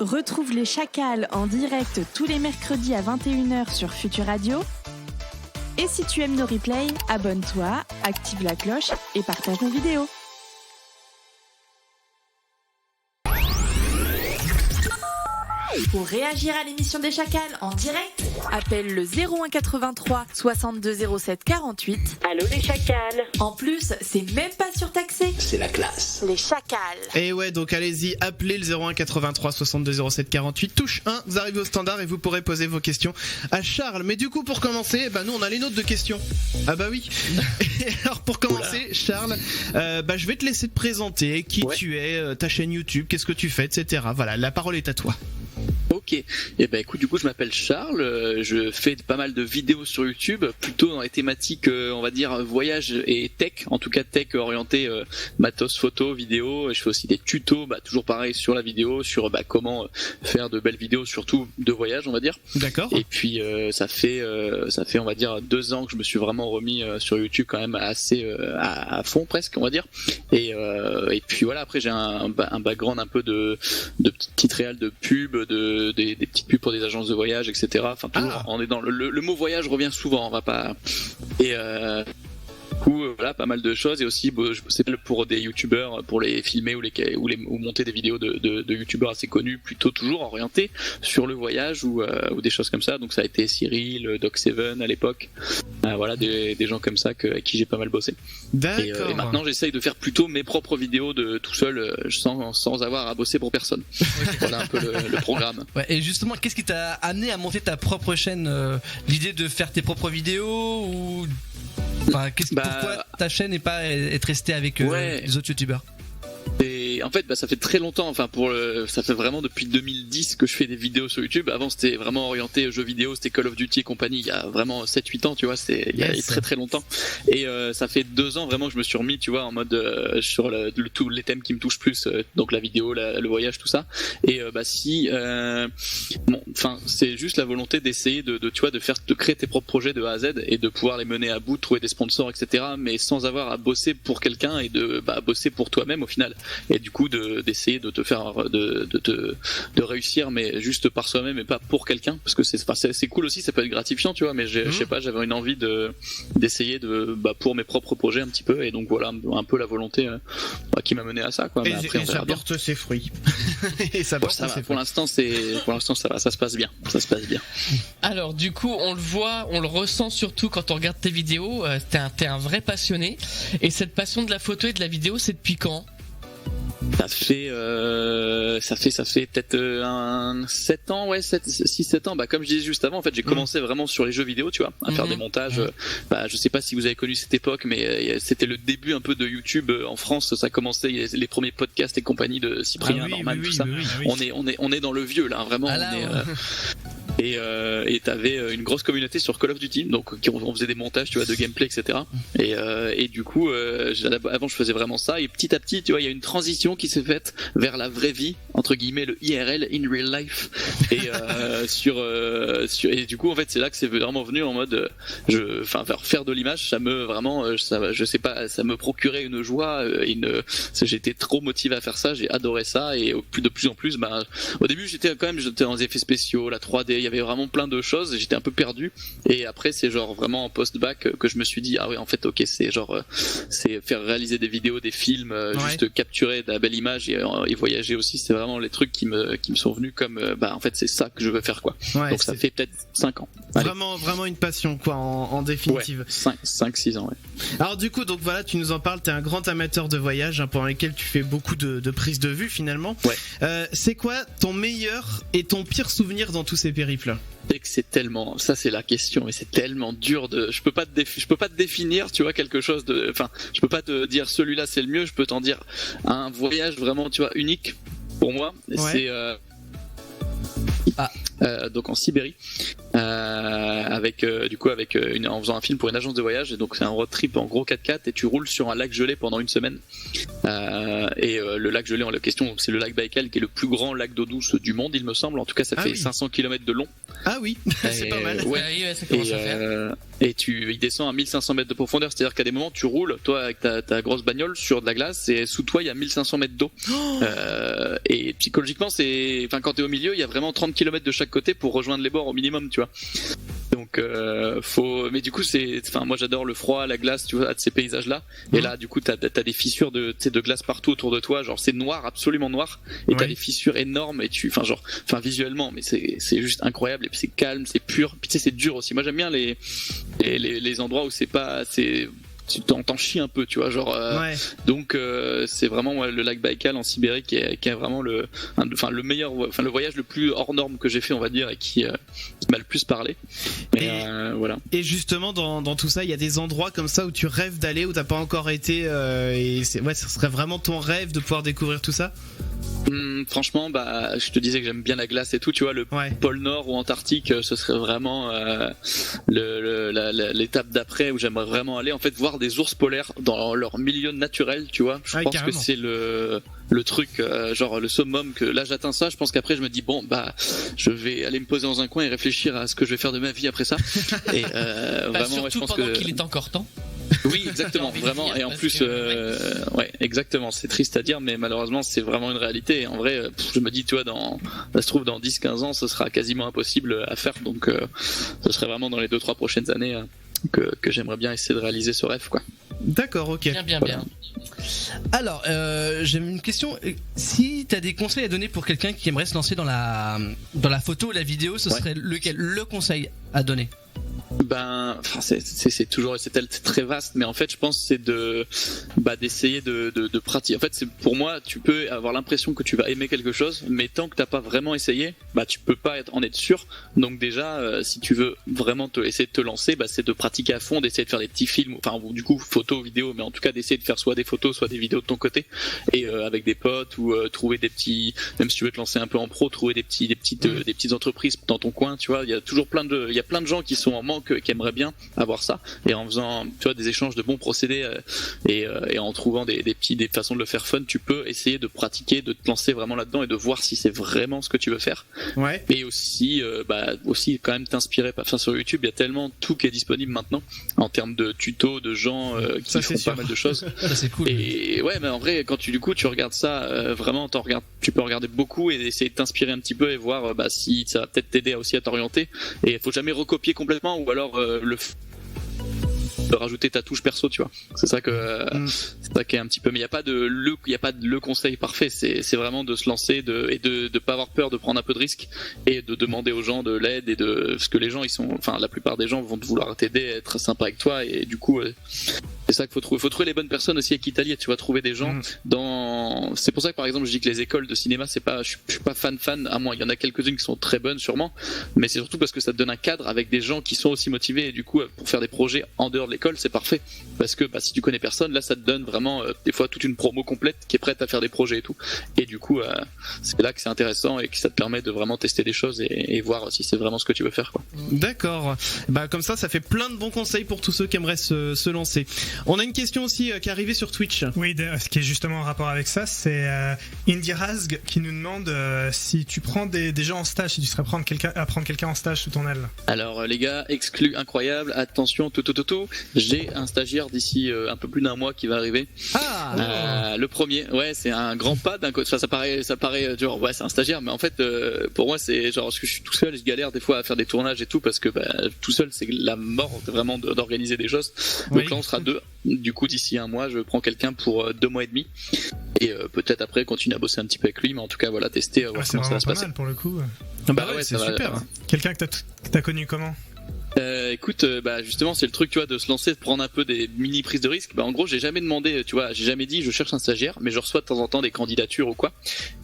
Retrouve les Chacals en direct tous les mercredis à 21h sur Futur Radio. Et si tu aimes nos replays, abonne-toi, active la cloche et partage nos vidéos. Pour réagir à l'émission des Chacals en direct, appelle le 01 83 62 07 48. Allô les Chacals. En plus, c'est même pas surtaxé. C'est la classe. Les Chacals. Et ouais, donc allez-y, appelez le 01 83 62 07 48, touche 1, vous arrivez au standard et vous pourrez poser vos questions à Charles. Mais du coup, pour commencer, nous on a les nôtres de questions. Ah bah oui. Et alors pour commencer, Charles, je vais te laisser te présenter, qui tu es, ta chaîne YouTube, qu'est-ce que tu fais, etc. Voilà, la parole est à toi. Ok, et écoute, du coup je m'appelle Charles, je fais pas mal de vidéos sur YouTube, plutôt dans les thématiques on va dire voyage et tech, en tout cas tech orienté matos, photo, vidéo. Je fais aussi des tutos, toujours pareil sur la vidéo, sur comment faire de belles vidéos, surtout de voyage on va dire. D'accord. Et puis ça fait on va dire 2 ans que je me suis vraiment remis sur YouTube quand même assez à fond presque on va dire. Et puis voilà, après j'ai un background un peu de petites réals de pub, des petites pubs pour des agences de voyage, etc. Enfin, toujours, on est dans le mot voyage revient souvent, on va pas. Et du coup, voilà, pas mal de choses. Et aussi, je bossais pour des youtubeurs, pour les filmer ou monter des vidéos de youtubeurs assez connus, plutôt toujours orientés sur le voyage ou des choses comme ça. Donc ça a été Cyril, Doc7 à l'époque. Voilà, des gens comme ça avec qui j'ai pas mal bossé. D'accord. Et maintenant, j'essaye de faire plutôt mes propres vidéos de tout seul, sans avoir à bosser pour personne. Voilà un peu le programme. Ouais, et justement, qu'est-ce qui t'a amené à monter ta propre chaîne, l'idée de faire tes propres vidéos ou pourquoi ta chaîne n'est pas être restée avec les autres youtubeurs? Et en fait, ça fait très longtemps. Enfin, ça fait vraiment depuis 2010 que je fais des vidéos sur YouTube. Avant, c'était vraiment orienté jeux vidéo, c'était Call of Duty et compagnie. Il y a vraiment 7-8 ans, tu vois, il y a très très longtemps. Et ça fait 2 ans vraiment que je me suis remis, tu vois, en mode sur les thèmes qui me touchent plus, donc la vidéo, le voyage, tout ça. Et c'est juste la volonté d'essayer de créer tes propres projets de A à Z et de pouvoir les mener à bout, de trouver des sponsors, etc. Mais sans avoir à bosser pour quelqu'un et de bosser pour toi-même au final. Et du coup d'essayer de te faire de réussir, mais juste par soi-même et pas pour quelqu'un, parce que c'est cool aussi, ça peut être gratifiant, tu vois, mais je sais pas, j'avais une envie d'essayer pour mes propres projets un petit peu, et donc voilà un peu la volonté qui m'a mené à ça, quoi. Mais après, on ça porte ses fruits. Et ça porte ses fruits. Pour l'instant ça va, ça se passe bien. Alors du coup, on le voit, on le ressent surtout quand on regarde tes vidéos. T'es un vrai passionné, et cette passion de la photo et de la vidéo, c'est depuis quand? Ça fait peut-être 7 ans, 6-7 ans. Comme je disais juste avant, en fait, j'ai commencé vraiment sur les jeux vidéo, tu vois, à faire des montages. Je sais pas si vous avez connu cette époque, mais c'était le début un peu de YouTube en France. Ça commençait, les premiers podcasts et compagnie de Cyprien, Norman, tout ça. On est dans le vieux là, vraiment. Et t'avais une grosse communauté sur Call of Duty, donc on faisait des montages, tu vois, de gameplay, etc. Et du coup, avant je faisais vraiment ça, et petit à petit, tu vois, il y a une transition qui s'est faite vers la vraie vie, entre guillemets, le IRL, in real life. Et et du coup, en fait, c'est là que c'est vraiment venu en mode, faire de l'image, ça je sais pas, ça me procurait une joie, j'étais trop motivé à faire ça, j'ai adoré ça, et de plus en plus, au début, j'étais dans les effets spéciaux, la 3D, il y avait vraiment plein de choses, et j'étais un peu perdu. Et après, c'est genre vraiment en post-bac que je me suis dit, ah ouais, en fait, ok, c'est faire réaliser des vidéos, des films, juste capturer de la belle image et voyager aussi, c'est vraiment les trucs qui me sont venus comme, en fait, c'est ça que je veux faire, quoi. Ouais, donc ça fait peut-être 5 ans. Vraiment une passion, quoi, en définitive. 5-6 ans, ouais. Alors du coup, donc voilà, tu nous en parles, t'es un grand amateur de voyage, pendant lesquels tu fais beaucoup de prises de vue finalement. Ouais. C'est quoi ton meilleur et ton pire souvenir dans tous ces périples? C'est que c'est tellement, ça c'est la question, et c'est tellement dur je peux pas te définir, tu vois, quelque chose je peux pas te dire celui-là c'est le mieux, je peux t'en dire un voyage vraiment, tu vois, unique pour moi. C'est donc en Sibérie, en faisant un film pour une agence de voyage, et donc c'est un road trip en gros 4x4, et tu roules sur un lac gelé pendant une semaine, Le lac gelé en la question, c'est le lac Baïkal qui est le plus grand lac d'eau douce du monde, il me semble. En tout cas, ça fait 500 km de long. Ah oui, c'est pas mal. Ouais, ça commence à faire. Et il descend à 1500 mètres de profondeur, c'est-à-dire qu'à des moments tu roules, toi avec ta grosse bagnole sur de la glace, et sous toi il y a 1500 mètres d'eau. Et psychologiquement, quand t'es au milieu, il y a vraiment 30 km de chaque côté pour rejoindre les bords au minimum, tu vois. Donc mais du coup moi j'adore le froid, la glace, tu vois, de ces paysages là. Et là du coup t'as des fissures de glace partout autour de toi, genre c'est noir, absolument noir, et t'as des fissures énormes, et visuellement, mais c'est juste incroyable, et puis c'est calme, c'est pur, puis tu sais c'est dur aussi. Moi j'aime bien les endroits où tu t'en chies un peu, tu vois, genre. Donc c'est vraiment le lac Baïkal en Sibérie qui est vraiment le voyage le plus hors norme que j'ai fait, on va dire, et qui m'a le plus parlé. Voilà. Et justement dans tout ça, il y a des endroits comme ça où tu rêves d'aller, où t'as pas encore été, et ça serait vraiment ton rêve de pouvoir découvrir tout ça. Franchement, je te disais que j'aime bien la glace et tout, tu vois, le pôle Nord ou Antarctique, ce serait vraiment l'étape d'après où j'aimerais vraiment aller, en fait, voir des ours polaires dans leur milieu naturel, tu vois. Je pense carrément que c'est le truc, genre le summum, que là j'atteins ça, je pense qu'après je me dis je vais aller me poser dans un coin et réfléchir à ce que je vais faire de ma vie après ça. Et vraiment, surtout je pense pendant qu'il est encore temps. Oui, exactement, vraiment. Et en plus, exactement, c'est triste à dire, mais malheureusement, c'est vraiment une réalité. Et en vrai, je me dis, tu vois, ça se trouve, dans 10-15 ans, ce sera quasiment impossible à faire. Donc, ce serait vraiment dans les 2-3 prochaines années que j'aimerais bien essayer de réaliser ce rêve, quoi. D'accord, ok. Bien. Alors, j'ai une question. Si tu as des conseils à donner pour quelqu'un qui aimerait se lancer dans la photo ou la vidéo, ce serait lequel, le conseil à donner? C'est toujours, c'est très vaste, mais en fait je pense que c'est d'essayer de pratiquer. En fait, pour moi, tu peux avoir l'impression que tu vas aimer quelque chose, mais tant que t'as pas vraiment essayé, tu peux pas en être sûr. Donc déjà, si tu veux vraiment essayer de te lancer, c'est de pratiquer à fond, d'essayer de faire des petits films, du coup photos, vidéos, mais en tout cas d'essayer de faire soit des photos, soit des vidéos de ton côté, et avec des potes, ou trouver des petits, même si tu veux te lancer un peu en pro, trouver des petites entreprises dans ton coin, tu vois. Il y a toujours plein de gens qui sont en manque, qui aimeraient bien avoir ça, et en faisant, tu vois, des échanges de bons procédés, et en trouvant des façons de le faire fun, tu peux essayer de pratiquer, de te lancer vraiment là-dedans et de voir si c'est vraiment ce que tu veux faire. Et aussi quand même t'inspirer. Sur YouTube, il y a tellement tout qui est disponible maintenant en termes de tutos, de gens qui font pas mal de choses. Ça c'est cool. Et mais en vrai, quand tu regardes ça, vraiment tu peux regarder beaucoup et essayer de t'inspirer un petit peu et voir si ça va peut-être t'aider aussi à t'orienter. Et il faut jamais recopier complètement, ou alors de rajouter ta touche perso, tu vois. C'est ça qui est un petit peu, mais il y a pas de le conseil parfait. C'est vraiment de se lancer, et de pas avoir peur de prendre un peu de risque, et de demander aux gens de l'aide, et parce que les gens la plupart des gens vont vouloir t'aider, être sympa avec toi, et du coup c'est ça qu'il faut trouver les bonnes personnes aussi avec qui t'allier. Tu vas trouver des gens c'est pour ça que par exemple je dis que les écoles de cinéma, je suis pas fan, à moins il y en a quelques-unes qui sont très bonnes sûrement, mais c'est surtout parce que ça te donne un cadre avec des gens qui sont aussi motivés, et du coup pour faire des projets en dehors de l'école, c'est parfait, parce que si tu connais personne, là ça te donne vraiment des fois toute une promo complète qui est prête à faire des projets et tout, et du coup c'est là que c'est intéressant, et que ça te permet de vraiment tester des choses et voir si c'est vraiment ce que tu veux faire, quoi. D'accord, comme ça fait plein de bons conseils pour tous ceux qui aimeraient se lancer. On a une question aussi qui est arrivée sur Twitch. Oui, ce qui est justement en rapport avec ça, c'est Indie Razg qui nous demande si tu prends des gens en stage, si tu serais prendre quelqu'un en stage sous ton aile. Alors les gars, exclu incroyable, attention, tout. J'ai un stagiaire d'ici un peu plus d'un mois qui va arriver. Le premier, c'est un grand pas d'un côté. Ça paraît genre c'est un stagiaire, mais en fait pour moi c'est genre, parce que je suis tout seul et je galère des fois à faire des tournages et tout, parce que tout seul c'est la mort vraiment d'organiser des choses. Donc là on sera deux. Du coup d'ici un mois je prends quelqu'un pour 2 mois et demi, et peut-être après continuer à bosser un petit peu avec lui, mais en tout cas tester, voir comment ça va se passer. C'est pour le coup. C'est super. Quelqu'un que t'as connu comment? Écoute, justement c'est le truc, tu vois, de se lancer, de prendre un peu des mini prises de risque. En gros j'ai jamais demandé, tu vois, j'ai jamais dit je cherche un stagiaire, mais je reçois de temps en temps des candidatures ou quoi,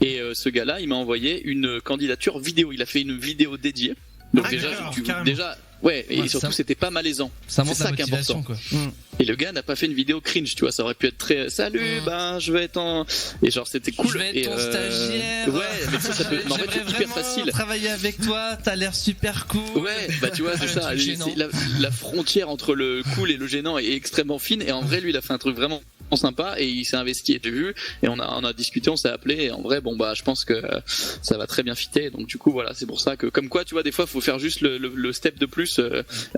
et ce gars-là il m'a envoyé une candidature vidéo, il a fait une vidéo dédiée, donc déjà et surtout c'était pas malaisant, ça c'est ça qui est important, quoi. Et le gars n'a pas fait une vidéo cringe, tu vois, ça aurait pu être très salut, je vais être en, et genre c'était cool, je vais être ton stagiaire, mais ça peut, en fait c'est hyper facile, travailler avec toi, t'as l'air super cool, tu vois, c'est ça, la frontière entre le cool et le gênant est extrêmement fine, et en vrai lui il a fait un truc vraiment sympa et il s'est investi, et j'ai vu, et on a discuté, on s'est appelé, et en vrai bon bah je pense que ça va très bien fitter, donc du coup voilà, c'est pour ça que comme quoi tu vois des fois faut faire juste le step de plus,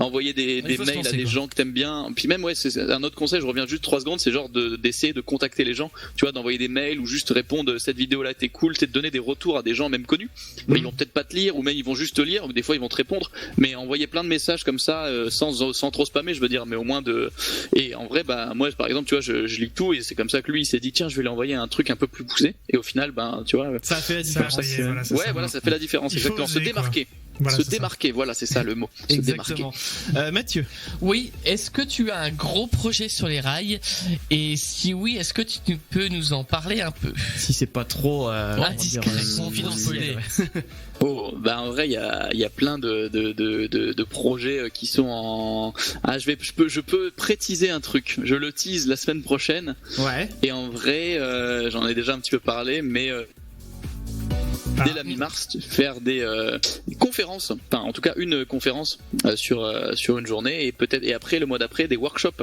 envoyer des mails à des gens que t'aimes bien, puis même ouais c'est un autre conseil, je reviens juste 3 secondes, c'est genre d'essayer de contacter les gens, tu vois, d'envoyer des mails ou juste répondre cette vidéo là était cool, de donner des retours à des gens même connus, mais ils vont peut-être pas te lire ou même ils vont juste te lire, ou des fois ils vont te répondre, mais envoyer plein de messages comme ça sans trop spammer, je veux dire, mais au moins et en vrai bah moi par exemple tu vois je lis tout, et c'est comme ça que lui il s'est dit tiens je vais lui envoyer un truc un peu plus poussé, et au final ben tu vois ça a fait la différence. Ça fait la différence, exactement, se démarquer. Voilà, se démarquer, voilà, c'est ça le mot. Exactement. Mathieu. Oui, est-ce que tu as un gros projet sur les rails? Et si oui, est-ce que tu peux nous en parler un peu? Si c'est pas trop indiscret, confidentiel. Oh, bah en vrai, il y a plein de projets qui sont en. Ah, je peux préciser un truc. Je le tease la semaine prochaine. Ouais. Et en vrai, j'en ai déjà un petit peu parlé, mais. Dès la mi-mars, faire des conférences, enfin en tout cas une conférence sur une journée, et après le mois d'après des workshops.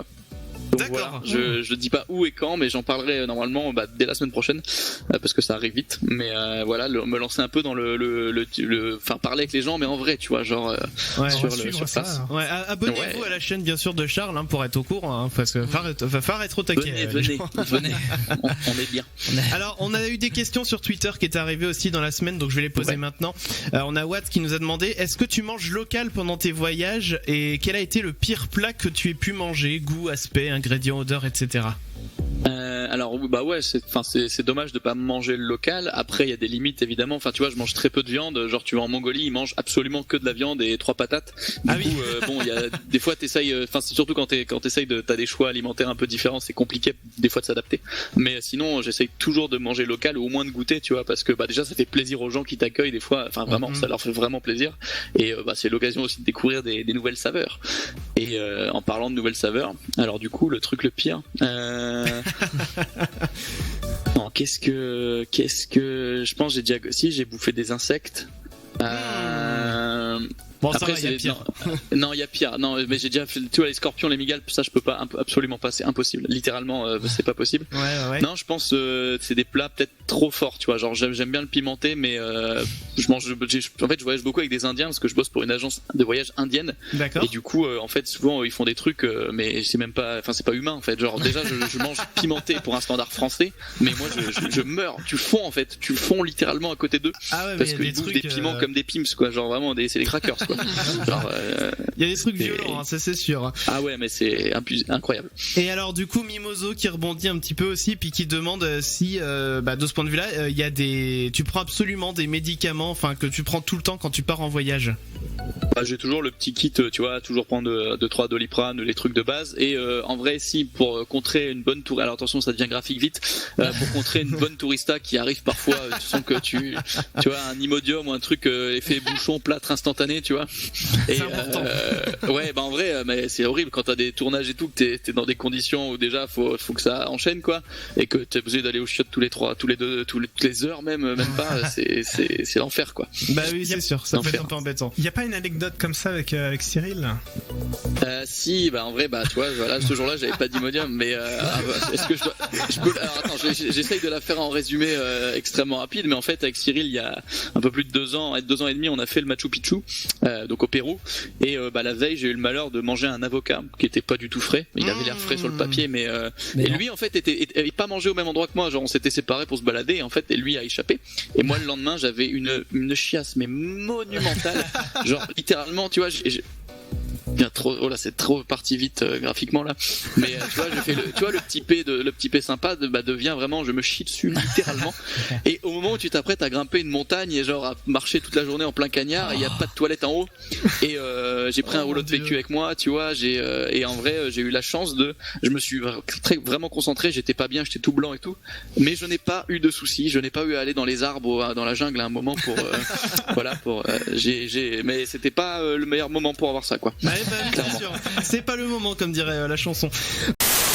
Donc d'accord. Voilà, je dis pas où et quand, mais j'en parlerai normalement dès la semaine prochaine parce que ça arrive vite. Mais voilà, me lancer un peu dans enfin parler avec les gens, mais en vrai, tu vois, genre sur place. Ouais, abonnez-vous à la chaîne bien sûr de Charles pour être au courant, parce que va falloir être au taquet. Venez, on est bien. Alors on a eu des questions sur Twitter qui est arrivé aussi dans la semaine, donc je vais les poser maintenant. On a Watt qui nous a demandé: est-ce que tu manges local pendant tes voyages, et quel a été le pire plat que tu aies pu manger, goût, aspect, ingrédients, odeurs, etc. Alors bah ouais, c'est dommage de pas manger le local. Après il y a des limites évidemment. Enfin tu vois, je mange très peu de viande. Genre tu vas en Mongolie, ils mangent absolument que de la viande et 3 patates. Du coup bon, il y a des fois t'essayes. Enfin c'est surtout quand t'essayes t'as des choix alimentaires un peu différents, c'est compliqué des fois de s'adapter. Mais sinon j'essaye toujours de manger local, ou au moins de goûter, tu vois, parce que bah déjà ça fait plaisir aux gens qui t'accueillent des fois. Enfin vraiment, ça leur fait vraiment plaisir. Et c'est l'occasion aussi de découvrir des nouvelles saveurs. Et en parlant de nouvelles saveurs, alors du coup le truc le pire. Non, qu'est-ce que je pense, j'ai bouffé des insectes. Bon, après, il y a pire. Non, il y a pire. Non, mais j'ai déjà fait, tu vois, les scorpions, les migales, ça je peux pas, absolument pas, c'est impossible. Littéralement, c'est pas possible. Ouais. Non, je pense c'est des plats peut-être trop forts, tu vois. Genre j'aime bien le pimenté, mais en fait, je voyage beaucoup avec des Indiens parce que je bosse pour une agence de voyage indienne. D'accord. Et du coup, en fait, souvent ils font des trucs, mais c'est même pas, enfin c'est pas humain en fait. Genre déjà, je mange pimenté pour un standard français, mais moi je meurs. Tu fonds littéralement à côté d'eux. Ah ouais, parce qu'ils bouffent des piments comme des pims, quoi. Genre vraiment c'est des crackers. Genre, il y a des trucs violents, ça c'est sûr. Ah ouais, mais c'est incroyable. Et alors du coup Mimoso qui rebondit un petit peu aussi, puis qui demande si de ce point de vue-là, il y a tu prends absolument des médicaments, enfin que tu prends tout le temps quand tu pars en voyage. J'ai toujours le petit kit, tu vois, toujours prendre 2-3 Doliprane, les trucs de base. Et en vrai, si pour contrer une bonne tour, alors attention, ça devient graphique vite. Pour contrer une bonne tourista qui arrive parfois, tu sens que tu vois, un Imodium ou un truc effet bouchon plâtre instantané, tu vois. Et ouais, en vrai, mais c'est horrible quand t'as des tournages et tout, que t'es dans des conditions où déjà faut que ça enchaîne, quoi, et que t'es obligé d'aller au chiottes toutes les heures même pas. C'est l'enfer, quoi. Bah oui, c'est sûr, ça peut être un peu embêtant. Il y a pas une anecdote comme ça avec Cyril? Si, en vrai, tu vois, voilà, ce jour-là, j'avais pas d'Imodium, mais est-ce que je peux alors attends, j'essaye de la faire en résumé extrêmement rapide, mais en fait, avec Cyril, il y a un peu plus de 2 ans et demi, on a fait le Machu Picchu, donc au Pérou, et la veille, j'ai eu le malheur de manger un avocat qui était pas du tout frais. Il avait l'air frais sur le papier, mais lui, en fait, avait pas mangé au même endroit que moi. Genre, on s'était séparés pour se balader, et en fait, lui a échappé. Et moi, le lendemain, j'avais une chiasse, mais monumentale. Genre, littéralement, tu vois, c'est trop parti vite graphiquement là, mais tu vois, j'ai fait le petit P sympa devient vraiment, je me chie dessus littéralement. Et au moment où tu t'apprêtes à grimper une montagne et genre à marcher toute la journée en plein cagnard, il y a pas de toilette en haut, et j'ai pris un rouleau de vécu avec moi, tu vois, et en vrai j'ai eu la chance je me suis vraiment concentré, j'étais pas bien, j'étais tout blanc et tout, mais je n'ai pas eu de soucis, je n'ai pas eu à aller dans les arbres dans la jungle à un moment pour mais c'était pas le meilleur moment pour avoir ça, quoi. Bien sûr. C'est pas le moment, comme dirait la chanson.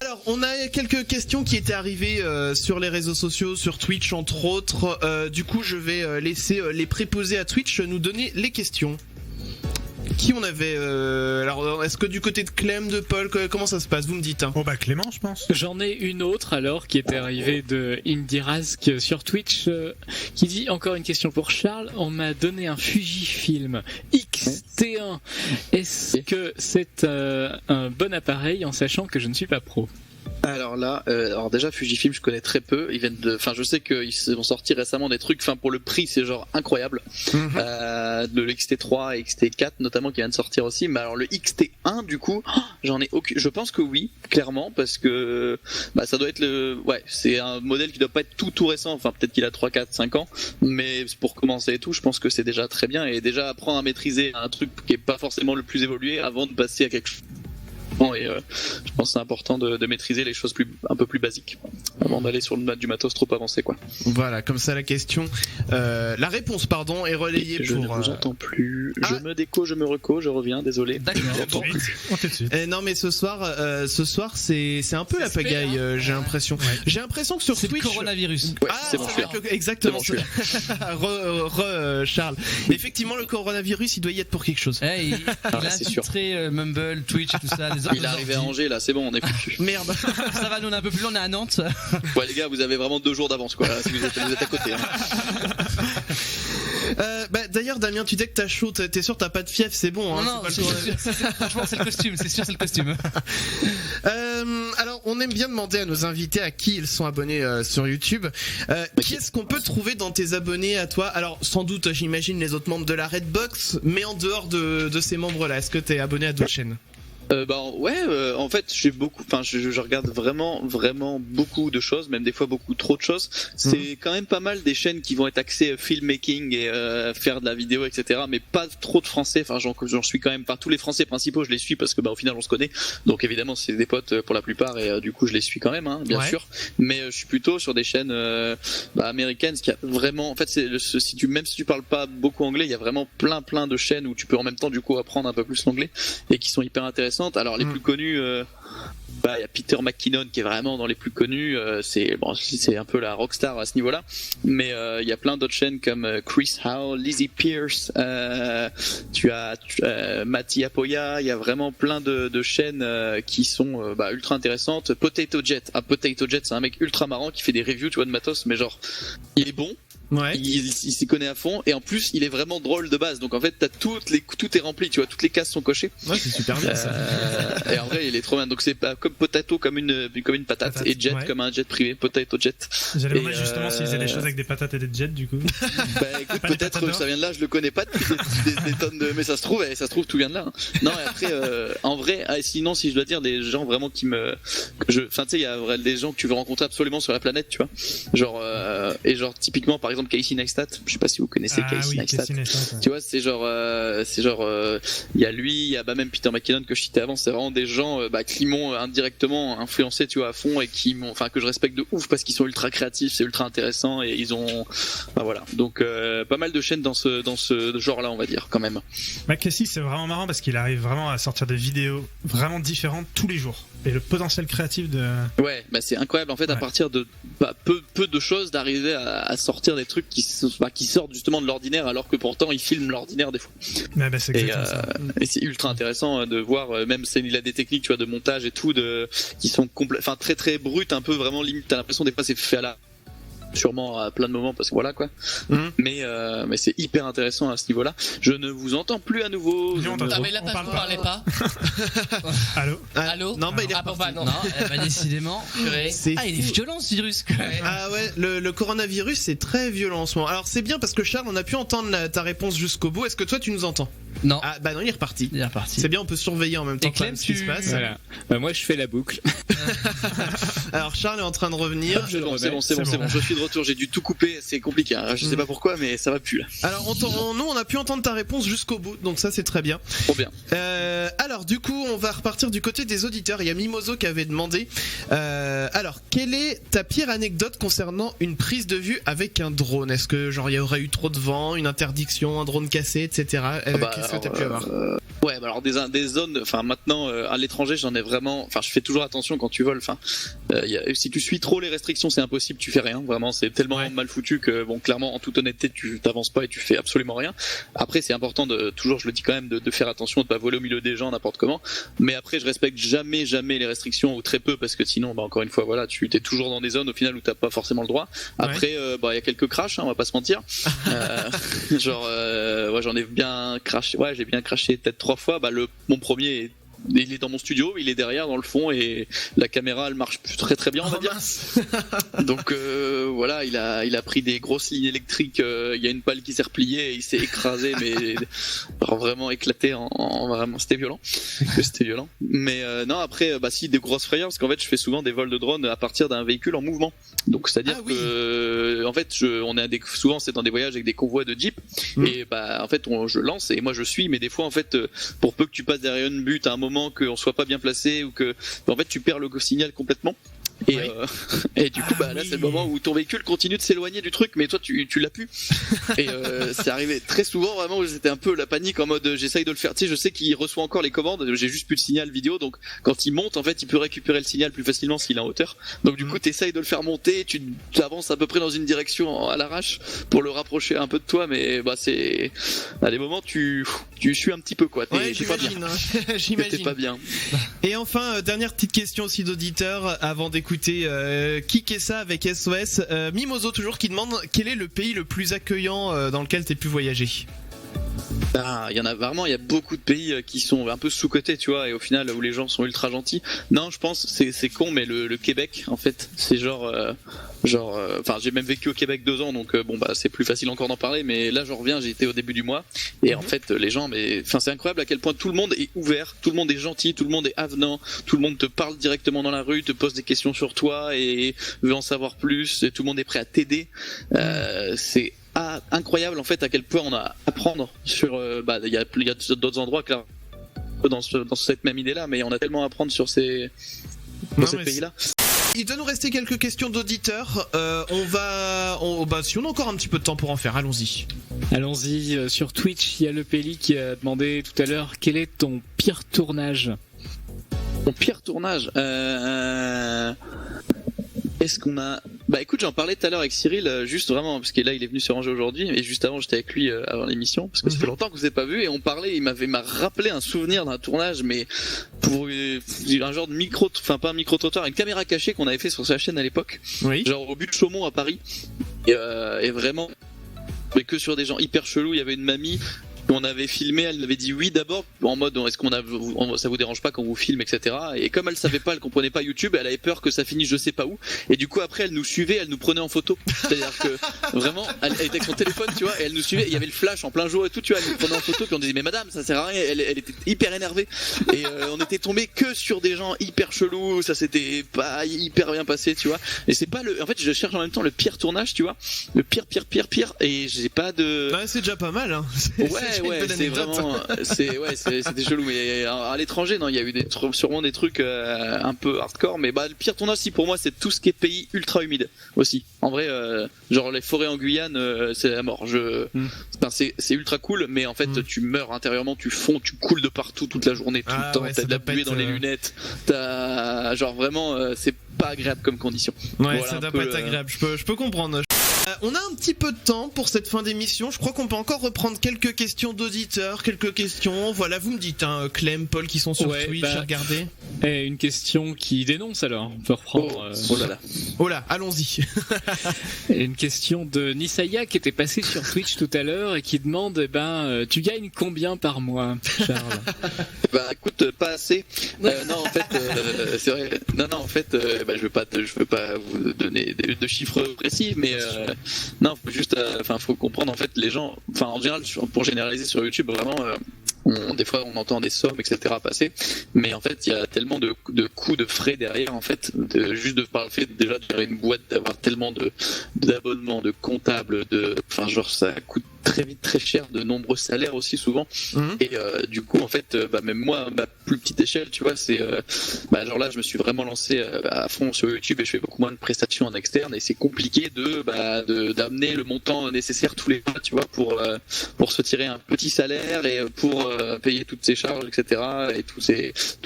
Alors, on a quelques questions qui étaient arrivées sur les réseaux sociaux, sur Twitch entre autres. Du coup, je vais laisser les préposés à Twitch nous donner les questions. Qui on avait alors, est-ce que du côté de Clem, de Paul, comment ça se passe? Vous me dites. Oh bah Clément, je pense. J'en ai une autre alors qui était arrivée de Indirask sur Twitch qui dit encore une question pour Charles. On m'a donné un Fujifilm X-T1. Est-ce que c'est un bon appareil en sachant que je ne suis pas pro? Alors là, alors déjà Fujifilm je connais très peu. Ils viennent de, enfin je sais qu'ils ont sorti récemment des trucs. Enfin pour le prix c'est genre incroyable. De l'XT3 et XT4 notamment qui viennent de sortir aussi. Mais alors le XT1 du coup, j'en ai aucune. Je pense que oui, clairement parce que bah ça doit être c'est un modèle qui doit pas être tout récent. Enfin peut-être qu'il a 3, 4, 5 ans. Mais pour commencer et tout, je pense que c'est déjà très bien et déjà apprendre à maîtriser un truc qui est pas forcément le plus évolué avant de passer à quelque chose. Et je pense que c'est important de maîtriser les choses un peu plus basiques avant d'aller sur du matos trop avancé quoi. Voilà, comme ça la question, la réponse pardon est relayée je pour. Je ne vous entends plus. Je me déco, je me reco, je reviens. Désolé. D'accord. Non mais ce soir c'est un peu la pagaille. J'ai l'impression. Ouais. J'ai l'impression que sur c'est Twitch. Le coronavirus. Ouais, c'est bon, exactement. C'est bon, Charles. Effectivement, le coronavirus, il doit y être pour quelque chose. Hey, il a infiltré Mumble, Twitch et tout ça. Il est arrivé à Angers là, c'est bon, on est foutu. Merde. Ça va, nous on est un peu plus loin, on est à Nantes. Ouais les gars, vous avez vraiment 2 jours d'avance quoi. Si vous êtes à côté. Hein. D'ailleurs Damien, tu dis que t'as chaud, t'es sûr t'as pas de fièvre, c'est bon. Hein, non, franchement c'est le costume, c'est sûr c'est le costume. Alors on aime bien demander à nos invités à qui ils sont abonnés sur YouTube. Qui est-ce qu'on peut trouver dans tes abonnés à toi? Alors sans doute j'imagine les autres membres de la Redbox, mais en dehors de ces membres là, est-ce que t'es abonné à d'autres chaînes? En fait je regarde vraiment beaucoup de choses, même des fois beaucoup trop de choses. C'est quand même pas mal des chaînes qui vont être axées filmmaking et faire de la vidéo etc, mais pas trop de français. Enfin j'en suis quand même, par tous les français principaux je les suis parce que au final on se connaît, donc évidemment c'est des potes pour la plupart et du coup je les suis quand même bien sûr, mais je suis plutôt sur des chaînes américaines, qui a vraiment en fait même si tu parles pas beaucoup anglais, il y a vraiment plein de chaînes où tu peux en même temps du coup apprendre un peu plus l'anglais et qui sont hyper intéressantes. Alors les plus connus, il y a Peter McKinnon qui est vraiment dans les plus connus, c'est un peu la rockstar à ce niveau-là, mais il y a plein d'autres chaînes comme Chris Howe, Lizzie Pierce, tu as Matty Apoya, il y a vraiment plein de chaînes qui sont ultra intéressantes. Potato Jet, Potato Jet c'est un mec ultra marrant qui fait des reviews tu vois de matos, mais genre il est bon. Ouais. Il s'y connaît à fond et en plus il est vraiment drôle de base, donc en fait tout est rempli, tu vois, toutes les cases sont cochées. Ouais, c'est super bien ça. Et en vrai il est trop bien, donc c'est pas comme Potato comme une patate et Jet comme un jet privé, Potato Jet. J'allais demander justement s'ils faisaient des choses avec des patates et des jets du coup. Écoute, peut-être ça vient de là, je le connais pas depuis des tonnes de, mais ça se trouve tout vient de là. Non et après en vrai sinon si je dois dire des gens vraiment qui me tu sais il y a des gens que tu veux rencontrer absolument sur la planète, tu vois, genre typiquement par exemple Casey Neistat, je sais pas si vous connaissez Casey Neistat. Tu vois, c'est genre il y a lui, il y a même Peter McKinnon que je citais avant, c'est vraiment des gens qui m'ont indirectement influencé, tu vois, à fond et que je respecte de ouf parce qu'ils sont ultra créatifs, c'est ultra intéressant et ils ont voilà. Donc pas mal de chaînes dans ce genre-là, on va dire quand même. Casey, c'est vraiment marrant parce qu'il arrive vraiment à sortir des vidéos vraiment différentes tous les jours. Et le potentiel créatif de... Ouais, c'est incroyable en fait à partir de peu de choses d'arriver à sortir des trucs qui sortent justement de l'ordinaire alors que pourtant il filme l'ordinaire des fois. C'est exactement ça. Et c'est ultra intéressant de voir, même il a des techniques tu vois de montage et tout qui sont très très brutes, un peu vraiment limite, t'as l'impression des fois c'est fait à la sûrement à plein de moments parce que voilà quoi. Mais c'est hyper intéressant à ce niveau-là. Je ne vous entends plus à nouveau. Mais là vous parlez pas. Allô. Non il est reparti. Non, décidément. Il est violent ce virus. Ah ouais, le coronavirus c'est très violent en ce moment. Alors c'est bien parce que Charles, on a pu entendre ta réponse jusqu'au bout. Est-ce que toi tu nous entends? Non. Ah non, il est reparti. C'est bien, on peut surveiller en même temps Clem, ce qui se passe. Voilà. Moi je fais la boucle. Alors Charles est en train de revenir. C'est bon. Je suis de retour, j'ai dû tout couper, c'est compliqué. Je sais pas pourquoi, mais ça va plus là. Alors nous on a pu entendre ta réponse jusqu'au bout, donc ça c'est très bien. Trop bien. Alors du coup on va repartir du côté des auditeurs. Il y a Mimoso qui avait demandé. Alors quelle est ta pire anecdote concernant une prise de vue avec un drone? Est-ce que genre il y aurait eu trop de vent, une interdiction, un drone cassé, etc. Qu'est-ce que t'as pu avoir Ouais, bah alors des zones, enfin maintenant à l'étranger j'en ai vraiment, enfin je fais toujours attention quand tu voles, enfin si tu suis trop les restrictions c'est impossible, tu fais rien, vraiment c'est tellement mal foutu que bon clairement en toute honnêteté tu t'avances pas et tu fais absolument rien. Après c'est important de toujours, je le dis quand même, de faire attention, de pas voler au milieu des gens n'importe comment, mais après je respecte jamais les restrictions ou très peu parce que sinon bah encore une fois voilà tu t'es toujours dans des zones au final où t'as pas forcément le droit. Après bah il y a quelques crashs, hein, on va pas se mentir. Genre ouais j'en ai bien craché, ouais j'ai bien craché peut-être 3 fois. Bah mon premier il est dans mon studio, il est derrière dans le fond et la caméra elle marche très très bien on va dire. Donc voilà il a pris des grosses lignes électriques, il y a une pale qui s'est repliée et il s'est écrasé mais vraiment éclaté en vraiment c'était violent. Mais non après bah si des grosses frayeurs parce qu'en fait je fais souvent des vols de drone à partir d'un véhicule en mouvement. Donc c'est-à-dire que en fait on est souvent c'est dans des voyages avec des convois de jeep et bah en fait je lance et moi je suis, mais des fois en fait pour peu que tu passes derrière une butte à un moment qu'on soit pas bien placé ou que en fait tu perds le signal complètement. Et du coup bah là c'est le moment où ton véhicule continue de s'éloigner du truc mais toi tu l'as pu. Et c'est arrivé très souvent vraiment où c'était un peu la panique en mode j'essaye de le faire, tu sais je sais qu'il reçoit encore les commandes, j'ai juste plus de signal vidéo donc quand il monte en fait il peut récupérer le signal plus facilement s'il est en hauteur, donc du coup t'essayes de le faire monter, tu avances à peu près dans une direction à l'arrache pour le rapprocher un peu de toi, mais bah c'est à des moments tu suis un petit peu quoi, t'es pas bien. J'imagine. T'es pas bien. Et enfin dernière petite question aussi d'auditeur avant d'écouter qui est ça avec SOS. Mimoso toujours qui demande quel est le pays le plus accueillant dans lequel t'aies pu voyager. Il y en a vraiment, il y a beaucoup de pays qui sont un peu sous-cotés, tu vois, et au final où les gens sont ultra gentils. Non, je pense c'est con, mais le Québec, en fait, c'est enfin j'ai même vécu au Québec 2 ans, donc bon bah c'est plus facile encore d'en parler, mais là j'en reviens, j'ai été au début du mois, et en fait les gens, enfin c'est incroyable à quel point tout le monde est ouvert, tout le monde est gentil, tout le monde est avenant, tout le monde te parle directement dans la rue, te pose des questions sur toi et veut en savoir plus, et tout le monde est prêt à t'aider. C'est incroyable en fait à quel point on a à apprendre sur il y a d'autres endroits clairement dans cette même idée là, mais on a tellement à apprendre sur ces pays là. Il doit nous rester quelques questions d'auditeurs. Si on a encore un petit peu de temps pour en faire, allons-y. Allons-y, sur Twitch, il y a le Peli qui a demandé tout à l'heure quel est ton pire tournage. Mon pire tournage est-ce qu'on a... Bah écoute, j'en parlais tout à l'heure avec Cyril, juste vraiment, parce que là il est venu se ranger aujourd'hui, et juste avant j'étais avec lui avant l'émission, parce que ça fait longtemps qu'on s'est pas vu, et on parlait, il m'a rappelé un souvenir d'un tournage, mais pour un genre de pas un micro-trottoir, une caméra cachée qu'on avait fait sur sa chaîne à l'époque, genre au but de Chaumont à Paris, et vraiment, mais que sur des gens hyper chelous, il y avait une mamie, on avait filmé, elle avait dit oui d'abord en mode est-ce ça vous dérange pas quand vous filme, etc. Et comme elle savait pas, elle comprenait pas YouTube, elle avait peur que ça finisse je sais pas où, et du coup après elle nous suivait, elle nous prenait en photo, c'est-à-dire que vraiment elle était avec son téléphone tu vois, et elle nous suivait, il y avait le flash en plein jour et tout, tu vois, elle nous prenait en photo, puis on disait mais madame ça sert à rien, elle était hyper énervée, et on était tombé que sur des gens hyper chelous, ça s'était pas hyper bien passé tu vois, et c'est pas en fait je cherche en même temps le pire tournage tu vois, le pire, et j'ai pas de... Ouais, c'est déjà pas mal hein. Ouais, c'est vraiment, c'était chelou, mais à l'étranger, non, il y a eu sûrement des trucs un peu hardcore, mais bah le pire tournage, si pour moi, c'est tout ce qui est pays ultra humide aussi. En vrai, genre les forêts en Guyane, c'est la mort. C'est ultra cool, mais en fait, tu meurs intérieurement, tu fonds, tu coules de partout toute la journée, tout le temps. T'as de la buée dans les lunettes, t'as genre vraiment, c'est pas agréable comme condition. Ouais, voilà, ça doit pas être agréable. Je peux comprendre. On a un petit peu de temps pour cette fin d'émission. Je crois qu'on peut encore reprendre quelques questions d'auditeurs, quelques questions. Voilà, vous me dites, hein, Clem, Paul qui sont sur Twitch, regardez. Une question qui dénonce alors. On peut reprendre. Oh là, allons-y. Une question de Nisaya qui était passée sur Twitch tout à l'heure et qui demande, tu gagnes combien par mois, Charles? Bah écoute, pas assez. Non en fait, c'est vrai. Non en fait, je veux pas vous donner de chiffres précis, mais non, faut comprendre en fait les gens. Enfin en général, pour généraliser sur YouTube, vraiment. Des fois on entend des sommes etc passer, mais en fait il y a tellement de coûts de frais derrière en fait, juste de par le fait déjà de gérer une boîte, d'avoir tellement d'abonnements, de comptables, enfin genre ça coûte très vite très cher, de nombreux salaires aussi souvent. Et du coup en fait même moi, ma plus petite échelle, tu vois, c'est genre là je me suis vraiment lancé à fond sur YouTube et je fais beaucoup moins de prestations en externe et c'est compliqué d'amener le montant nécessaire tous les mois, tu vois, pour se tirer un petit salaire et pour payer toutes ces charges, etc. et tous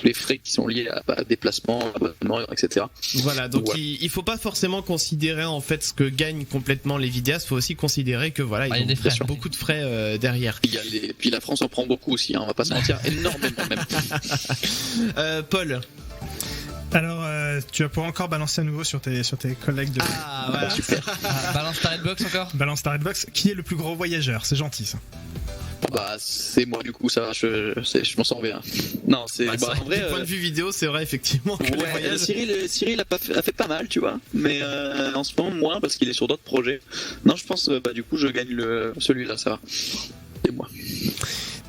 les frais qui sont liés à déplacement, abonnement, etc. Voilà, donc il faut pas forcément considérer en fait ce que gagnent complètement les vidéastes, faut aussi considérer que voilà, il y a des frais, beaucoup de frais derrière. Puis la France en prend beaucoup aussi, hein, on va pas se mentir, énormément même. Paul. Alors, tu vas pouvoir encore balancer à nouveau sur tes collègues de... Ah, voilà, super. Balance ta Redbox encore. Balance ta Redbox. Qui est le plus gros voyageur? C'est gentil, ça. C'est moi du coup, ça va, je m'en sors bien. Non, c'est en vrai. Du point de vue vidéo, c'est vrai effectivement que les voyages... Cyril a fait pas mal, tu vois, mais en ce moment moins parce qu'il est sur d'autres projets. Non, je pense du coup je gagne celui-là, ça va. C'est moi.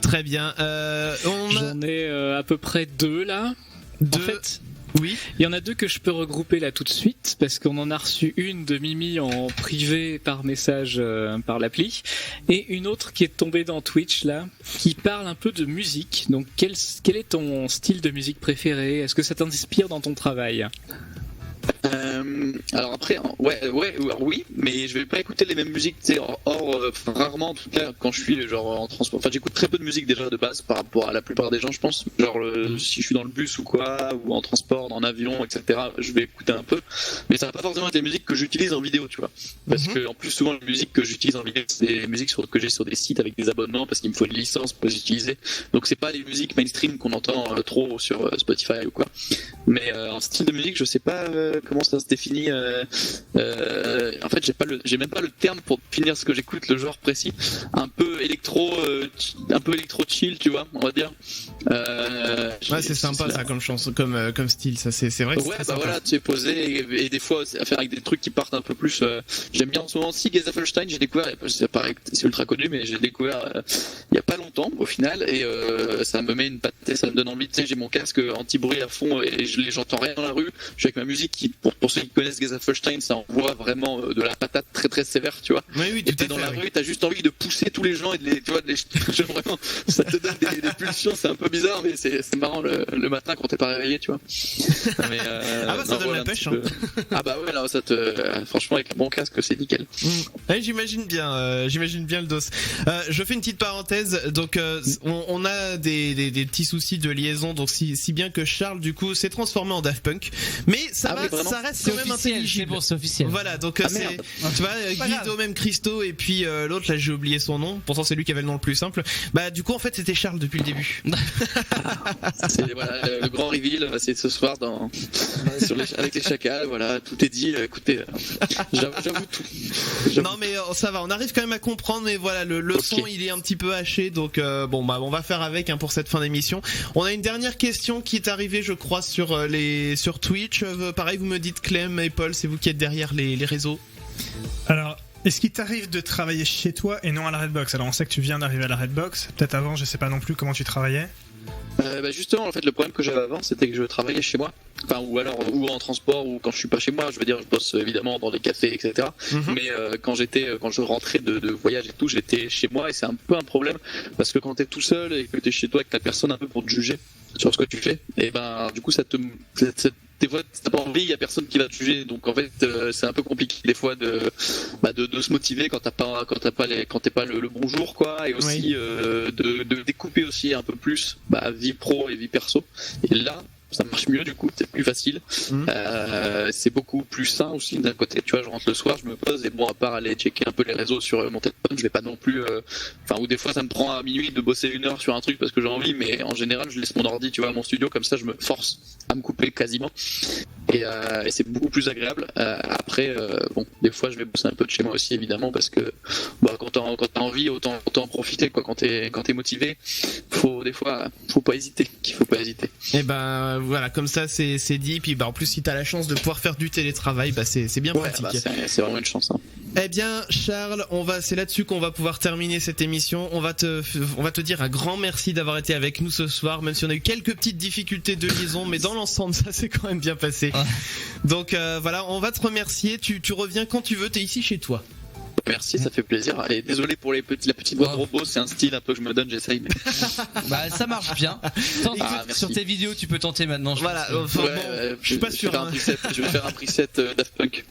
Très bien. J'en ai à peu près 2 là. En fait, oui. Il y en a 2 que je peux regrouper là tout de suite parce qu'on en a reçu une de Mimi en privé par message par l'appli et une autre qui est tombée dans Twitch là qui parle un peu de musique. Donc quel est ton style de musique préféré? Est-ce que ça t'inspire dans ton travail? Alors après, oui, mais je vais pas écouter les mêmes musiques, tu sais, rarement en tout cas quand je suis genre en transport. Enfin, j'écoute très peu de musique déjà de base par rapport à la plupart des gens, je pense. Genre si je suis dans le bus ou quoi, ou en transport, en avion, etc., je vais écouter un peu. Mais ça va pas forcément être des musiques que j'utilise en vidéo, tu vois. Parce que en plus souvent les musiques que j'utilise en vidéo, c'est des musiques que j'ai sur des sites avec des abonnements parce qu'il me faut une licence pour les utiliser. Donc c'est pas les musiques mainstream qu'on entend trop sur Spotify ou quoi. Mais en style de musique, je sais pas comment ça se définit. En fait, j'ai même pas le terme pour définir ce que j'écoute, le genre précis. Un peu électro chill, tu vois, on va dire. Ouais, c'est sympa ça comme chanson, comme style. Ça, c'est vrai. Que ouais, c'est sympa. Voilà, tu es posé et des fois c'est à faire avec des trucs qui partent un peu plus. J'aime bien en ce moment aussi Gesaffelstein. J'ai découvert, c'est pareil, c'est ultra connu, mais j'ai découvert il y a pas longtemps au final et ça me met une patte, ça me donne envie. Tu sais, j'ai mon casque anti-bruit à fond et j'entends rien dans la rue. Je suis avec ma musique qui, pour ceux qui connaissent Gesaffelstein, ça envoie vraiment de la patate très très sévère, tu vois. Oui, et t'es dans la rue, t'as juste envie de pousser tous les gens et vraiment, ça te donne des pulsions. C'est un peu bizarre, mais c'est marrant le matin quand t'es pas réveillé, tu vois. Mais, ça donne la pêche. Hein. Ah bah ouais, là, franchement, avec un bon casque, c'est nickel. Ouais, j'imagine bien le dos. Je fais une petite parenthèse. Donc, on a des petits soucis de liaison. Donc, si bien que Charles, du coup, s'est transformé en Daft Punk. Mais ça reste quand même intelligible. C'est officiel. Voilà, donc tu vois, Guido, même Christo, et puis l'autre, là, j'ai oublié son nom. Pourtant, c'est lui qui avait le nom le plus simple. Bah, du coup, en fait, c'était Charles depuis le début. C'est le grand reveal, c'est ce soir avec les chacals, voilà, tout est dit. Écoutez, j'avoue tout. Non mais ça va, on arrive quand même à comprendre, mais voilà, le son il est un petit peu haché, donc on va faire avec pour cette fin d'émission. On a une dernière question qui est arrivée, je crois, sur Twitch. Pareil, vous me dites Clem et Paul, c'est vous qui êtes derrière les réseaux. Alors, est-ce qu'il t'arrive de travailler chez toi et non à la Redbox? Alors on sait que tu viens d'arriver à la Redbox, peut-être avant, je sais pas non plus comment tu travaillais. Justement, en fait, le problème que j'avais avant, c'était que je travaillais chez moi, ou en transport, ou quand je suis pas chez moi. Je veux dire, je bosse évidemment dans des cafés, etc. Mais quand je rentrais de voyage et tout, j'étais chez moi, et c'est un peu un problème parce que quand t'es tout seul et que t'es chez toi, et que t'as personne un peu pour te juger sur ce que tu fais, et du coup, des fois t'as pas envie, il y a personne qui va te juger, donc en fait c'est un peu compliqué des fois de se motiver quand t'es pas le bon jour, quoi, et aussi de découper aussi un peu plus vie pro et vie perso, et là ça marche mieux, du coup c'est plus facile. C'est beaucoup plus sain aussi d'un côté, tu vois. Je rentre le soir, je me pose, et à part aller checker un peu les réseaux sur mon téléphone, je vais pas non plus ou des fois ça me prend à minuit de bosser 1 heure sur un truc parce que j'ai envie, mais en général je laisse mon ordi, tu vois, à mon studio, comme ça je me force à me couper quasiment, et c'est beaucoup plus agréable. Après des fois je vais bosser un peu de chez moi aussi, évidemment, parce que quand t'as envie, autant en profiter, quoi. Quand t'es motivé, faut pas hésiter. Et voilà, comme ça c'est dit. Puis en plus, si t'as la chance de pouvoir faire du télétravail, c'est bien pratique. C'est vraiment une chance, hein. Eh bien, Charles, c'est là-dessus qu'on va pouvoir terminer cette émission. On va te dire un grand merci d'avoir été avec nous ce soir, même si on a eu quelques petites difficultés de liaison, mais dans l'ensemble, ça s'est quand même bien passé. Donc voilà, on va te remercier. Tu reviens quand tu veux. T'es ici chez toi. Merci, ça fait plaisir. Et désolé pour la petite voix de robot, c'est un style un peu que je me donne, j'essaye. Mais... Bah ça marche bien. Sur tes vidéos, tu peux tenter maintenant. Voilà. Je suis pas sûr. Je vais faire un preset Daft Punk.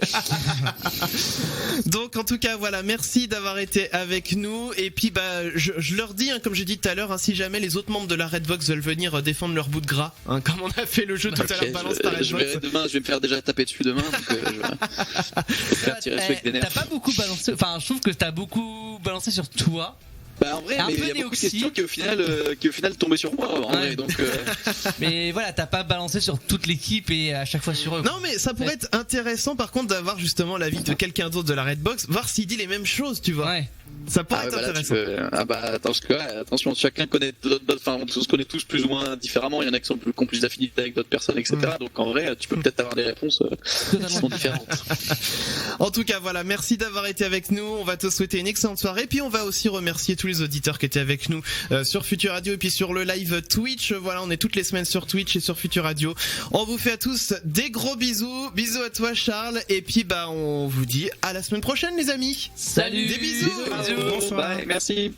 Donc en tout cas voilà, merci d'avoir été avec nous. Et puis je leur dis, comme j'ai dit tout à l'heure, si jamais les autres membres de la Redbox veulent venir défendre leur bout de gras, comme on a fait le jeu tout à l'heure, balance ta Redbox. Je vais me faire déjà taper dessus demain. Donc, je vais faire tirer dessus avec des nerfs. T'as pas beaucoup balancé. Enfin, je trouve que t'as beaucoup balancé sur toi. Bah en vrai, mais il y a beaucoup de questions qui au final tombaient sur moi. En vrai, donc. Mais voilà, t'as pas balancé sur toute l'équipe et à chaque fois sur eux. Non, mais ça pourrait être intéressant par contre d'avoir justement l'avis de quelqu'un d'autre de la Redbox, voir s'il dit les mêmes choses, tu vois. Ouais. Ça pourrait être intéressant. Attention, chacun connaît on se connaît tous plus ou moins différemment. Il y en a qui ont plus d'affinités avec d'autres personnes, etc. Donc en vrai, tu peux peut-être avoir des réponses qui sont différentes. En tout cas, voilà, merci d'avoir été avec nous. On va te souhaiter une excellente soirée. Puis on va aussi remercier tous les auditeurs qui étaient avec nous sur Futur Radio et puis sur le live Twitch. Voilà, on est toutes les semaines sur Twitch et sur Futur Radio. On vous fait à tous des gros bisous. Bisous à toi, Charles. Et puis on vous dit à la semaine prochaine, les amis. Salut. Des bisous. Bonsoir. Bye, merci.